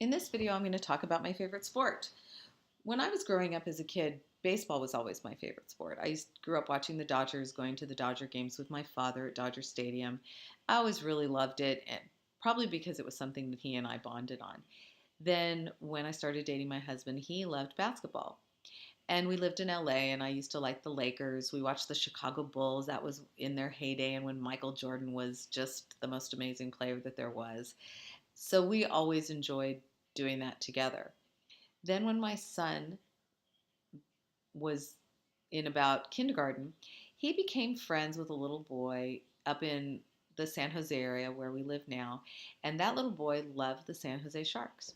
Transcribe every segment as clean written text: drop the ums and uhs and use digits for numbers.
In this video, I'm going to talk about my favorite sport. When I was growing up as a kid, baseball was always my favorite sport. Grew up watching the Dodgers, going to the Dodger games with my father at Dodger Stadium. I always really loved it, and probably because it was something that he and I bonded on. Then, when I started dating my husband, he loved basketball. And we lived in LA, and I used to like the Lakers. We watched the Chicago Bulls. That was in their heyday, and when Michael Jordan was just the most amazing player that there was. So we always enjoyed doing that together. Then, when my son was in about kindergarten, he became friends with a little boy up in the San Jose area where we live now. And that little boy loved the San Jose Sharks.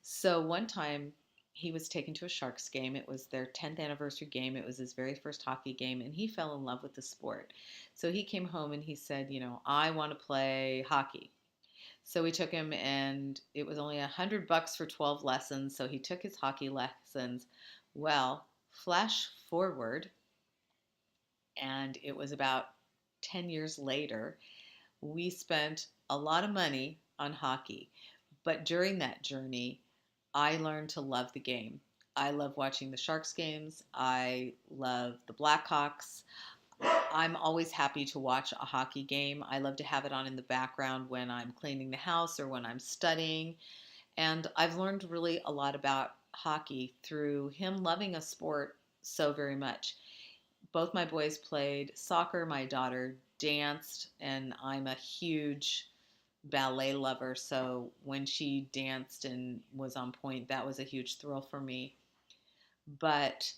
So one time he was taken to a Sharks game. It was their 10th anniversary game. It was his very first hockey game, and he fell in love with the sport. So he came home and he said, I want to play hockey. So we took him, and it was only $100 for 12 lessons. So he took his hockey lessons. Well, flash forward, and it was about 10 years later, we spent a lot of money on hockey. But during that journey, I learned to love the game. I love watching the Sharks games. I love the Blackhawks. I'm always happy to watch a hockey game. I love to have it on in the background when I'm cleaning the house or when I'm studying. And I've learned really a lot about hockey through him loving a sport so very much. Both my boys played soccer. My daughter danced, and I'm a huge ballet lover. So when she danced and was on point, that was a huge thrill for me. But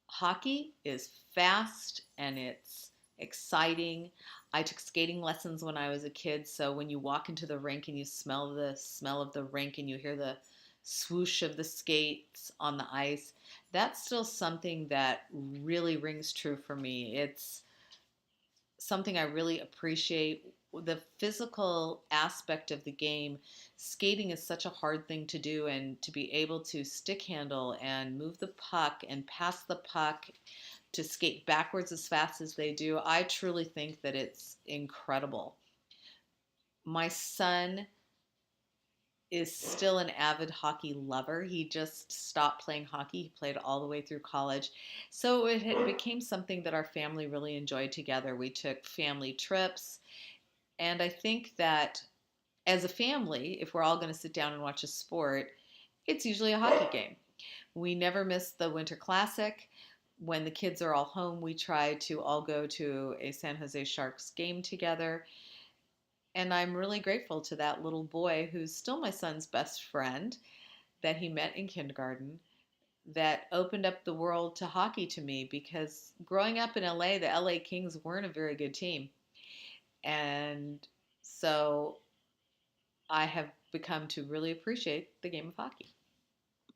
hockey is fast and it's exciting. I took skating lessons when I was a kid, so when you walk into the rink and you smell the smell of the rink and you hear the swoosh of the skates on the ice, that's still something that really rings true for me. It's something I really appreciate. The physical aspect of the game, skating is such a hard thing to do, and to be able to stick handle and move the puck and pass the puck to skate backwards as fast as they do, I truly think that it's incredible. My son is still an avid hockey lover. He just stopped playing hockey. He played all the way through college. So it became something that our family really enjoyed together. We took family trips. And I think that as a family, if we're all going to sit down and watch a sport, it's usually a hockey game. We never miss the Winter Classic. When the kids are all home, we try to all go to a San Jose Sharks game together. And I'm really grateful to that little boy who's still my son's best friend that he met in kindergarten that opened up the world to hockey to me, because growing up in LA, the LA Kings weren't a very good team. And so I have become to really appreciate the game of hockey.